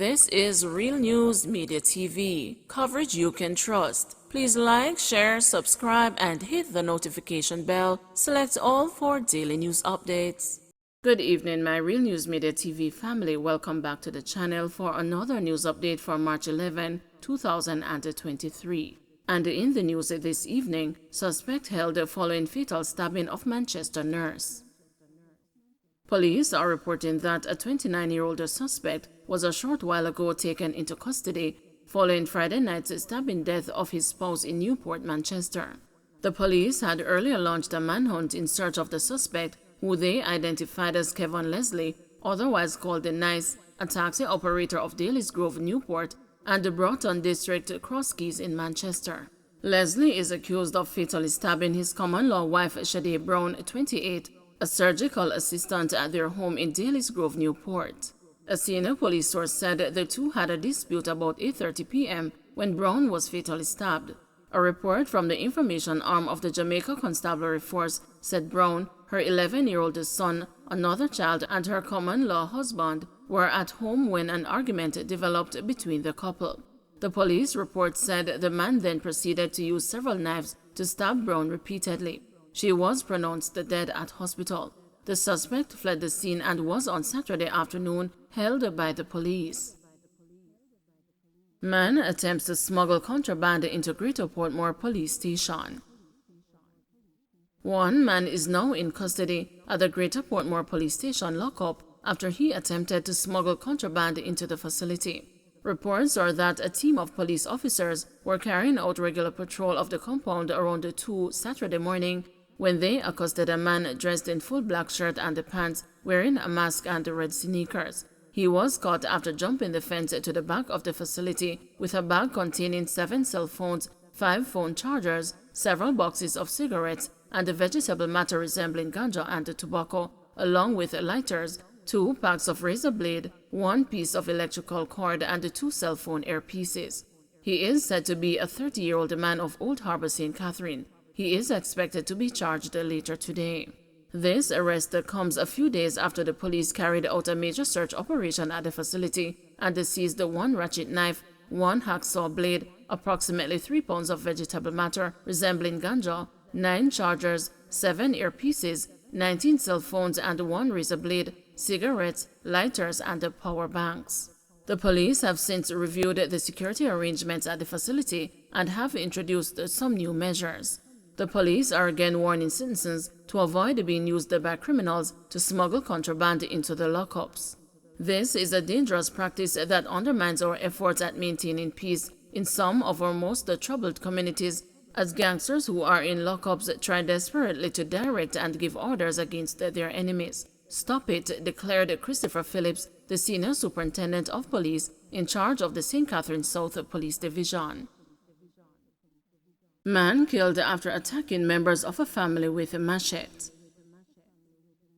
This is Real News Media TV, coverage you can trust. Please like, share, subscribe, and hit the notification bell. Select all for daily news updates. Good evening, my Real News Media TV family. Welcome back to the channel for another news update for March 11, 2023. And in the news this evening, suspect held following fatal stabbing of Manchester nurse. Police are reporting that a 29-year-old suspect was a short while ago taken into custody following Friday night's stabbing death of his spouse in Newport, Manchester. The police had earlier launched a manhunt in search of the suspect, who they identified as Kevin Leslie, otherwise called the Nice, a taxi operator of Daly's Grove, Newport, and the Broughton District Crosskeys in Manchester. Leslie is accused of fatally stabbing his common-law wife, Shade Brown, 28, a surgical assistant at their home in Daly's Grove, Newport. A senior police source said the two had a dispute about 8:30 p.m. when Brown was fatally stabbed. A report from the information arm of the Jamaica Constabulary Force said Brown, her 11-year-old son, another child, and her common-law husband were at home when an argument developed between the couple. The police report said the man then proceeded to use several knives to stab Brown repeatedly. She was pronounced dead at hospital. The suspect fled the scene and was on Saturday afternoon held by the police. Man attempts to smuggle contraband into Greater Portmore police station. One man is now in custody at the Greater Portmore police station lockup after he attempted to smuggle contraband into the facility. Reports are that a team of police officers were carrying out regular patrol of the compound around 2 Saturday morning when they accosted a man dressed in full black shirt and pants, wearing a mask and red sneakers. He was caught after jumping the fence to the back of the facility with a bag containing 7 cell phones, 5 phone chargers, several boxes of cigarettes, and a vegetable matter resembling ganja and tobacco, along with lighters, 2 packs of razor blade, 1 piece of electrical cord, and 2 cell phone earpieces. He is said to be a 30-year-old man of Old Harbour, St. Catherine. He is expected to be charged later today. This arrest comes a few days after the police carried out a major search operation at the facility and seized 1 ratchet knife, 1 hacksaw blade, approximately 3 pounds of vegetable matter resembling ganja, 9 chargers, 7 earpieces, 19 cell phones, and 1 razor blade, cigarettes, lighters, and power banks. The police have since reviewed the security arrangements at the facility and have introduced some new measures. The police are again warning citizens to avoid being used by criminals to smuggle contraband into the lockups. This is a dangerous practice that undermines our efforts at maintaining peace in some of our most troubled communities, as gangsters who are in lockups try desperately to direct and give orders against their enemies. Stop it, declared Christopher Phillips, the senior superintendent of police in charge of the St. Catherine South Police Division. Man killed after attacking members of a family with a machete.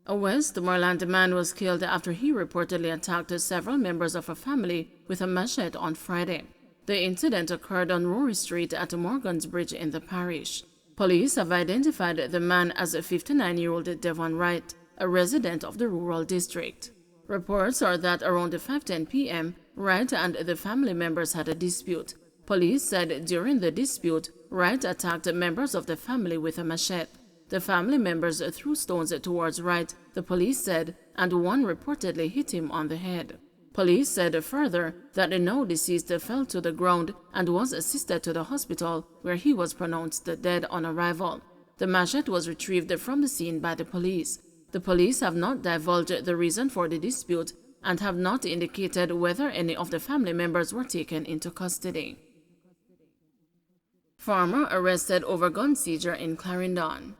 A Westmoreland man was killed after he reportedly attacked several members of a family with a machete on Friday. The incident occurred on Rory Street at Morgan's Bridge in the parish. Police have identified the man as a 59-year-old Devon Wright, a resident of the rural district. Reports are that around 5:10 p.m., Wright and the family members had a dispute. Police said during the dispute, Wright attacked members of the family with a machete. The family members threw stones towards Wright, the police said, and one reportedly hit him on the head. Police said further that the now deceased fell to the ground and was assisted to the hospital, where he was pronounced dead on arrival. The machete was retrieved from the scene by the police. The police have not divulged the reason for the dispute and have not indicated whether any of the family members were taken into custody. Farmer arrested over gun seizure in Clarendon.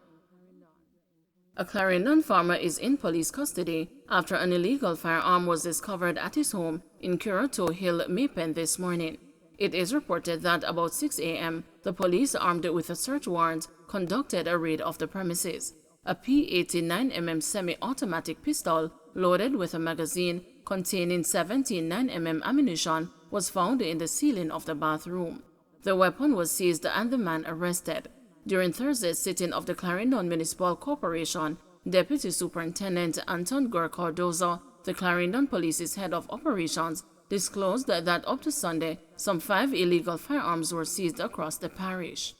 A Clarendon farmer is in police custody after an illegal firearm was discovered at his home in Curratow Hill, Maypen this morning. It is reported that about 6 a.m., the police, armed with a search warrant, conducted a raid of the premises. A P80 9mm semi-automatic pistol loaded with a magazine containing 17 9mm ammunition was found in the ceiling of the bathroom. The weapon was seized and the man arrested. During Thursday's sitting of the Clarendon Municipal Corporation, Deputy Superintendent Anton Gore Cardozo, the Clarendon Police's head of operations, disclosed that up to Sunday, some 5 illegal firearms were seized across the parish.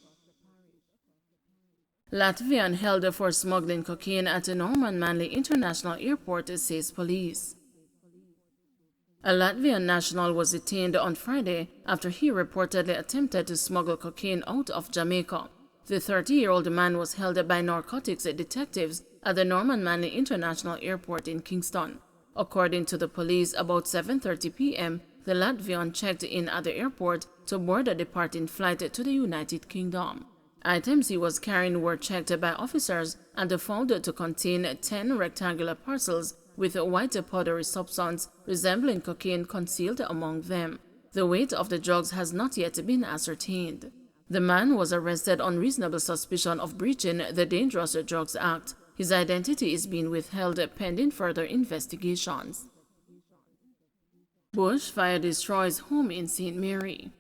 Latvian held for smuggling cocaine at the Norman Manley International Airport, says police. A Latvian national was detained on Friday after he reportedly attempted to smuggle cocaine out of Jamaica. The 30-year-old man was held by narcotics detectives at the Norman Manley International Airport in Kingston. According to the police, about 7:30 p.m., the Latvian checked in at the airport to board a departing flight to the United Kingdom. Items he was carrying were checked by officers and found to contain 10 rectangular parcels with white powdery substance resembling cocaine concealed among them. The weight of the drugs has not yet been ascertained. The man was arrested on reasonable suspicion of breaching the Dangerous Drugs Act. His identity is being withheld pending further investigations. Bushfire destroys home in St. Mary.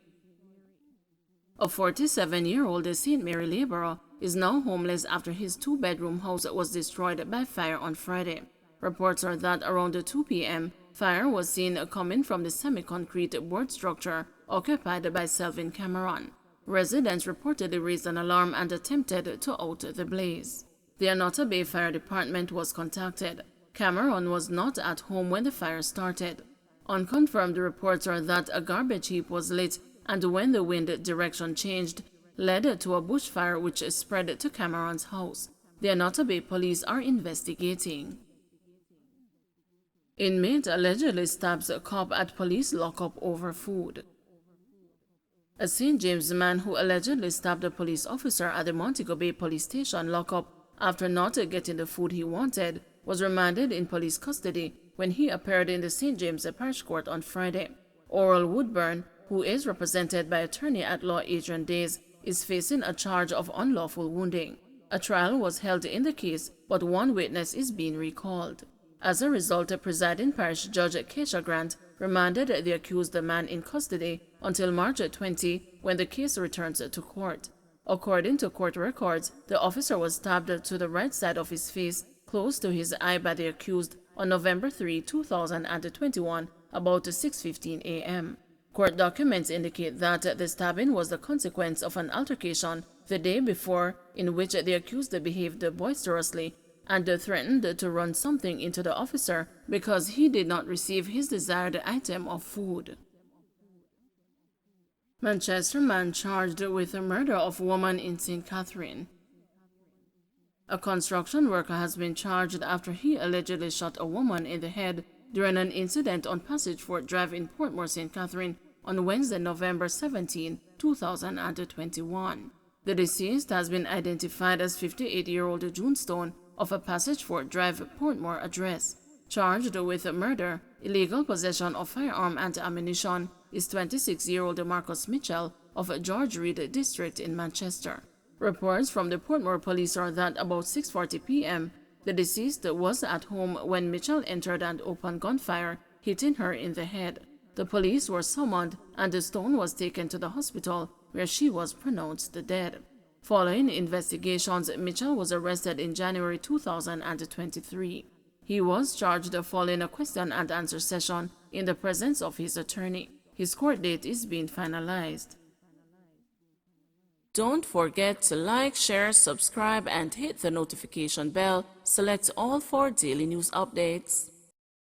A 47-year-old St. Mary laborer is now homeless after his 2-bedroom house was destroyed by fire on Friday. Reports are that around 2 p.m., fire was seen coming from the semi-concrete board structure occupied by Selvin Cameron. Residents reportedly raised an alarm and attempted to out the blaze. The Anota Bay Fire Department was contacted. Cameron was not at home when the fire started. Unconfirmed reports are that a garbage heap was lit and when the wind direction changed, led to a bushfire which spread to Cameron's house. The Anota Bay police are investigating. Inmate allegedly stabs a cop at police lockup over food. A St. James man who allegedly stabbed a police officer at the Montego Bay police station lockup after not getting the food he wanted was remanded in police custody when he appeared in the St. James Parish Court on Friday. Oral Woodburn, who is represented by attorney-at-law Adrian Days, is facing a charge of unlawful wounding. A trial was held in the case, but one witness is being recalled. As a result, presiding parish judge Keisha Grant remanded the accused man in custody until March 20, when the case returns to court. According to court records, the officer was stabbed to the right side of his face, close to his eye, by the accused on November 3, 2021, about 6:15 a.m. Court documents indicate that the stabbing was the consequence of an altercation the day before in which the accused behaved boisterously and threatened to run something into the officer because he did not receive his desired item of food. Manchester man charged with the murder of woman in St. Catherine. A construction worker has been charged after he allegedly shot a woman in the head during an incident on Passage Fort Drive in Portmore, St. Catherine, on Wednesday, November 17, 2021. The deceased has been identified as 58-year-old June Stone of a Passage Fort Drive, Portmore address. Charged with murder, illegal possession of firearm and ammunition is 26-year-old Marcus Mitchell of George Reed District in Manchester. Reports from the Portmore police are that about 6:40 p.m., the deceased was at home when Mitchell entered and opened gunfire, hitting her in the head. The police were summoned and the Stone was taken to the hospital where she was pronounced dead. Following investigations, Mitchell was arrested in January 2023. He was charged following a question and answer session in the presence of his attorney. His court date is being finalized. Don't forget to like, share, subscribe, and hit the notification bell. Select all for daily news updates.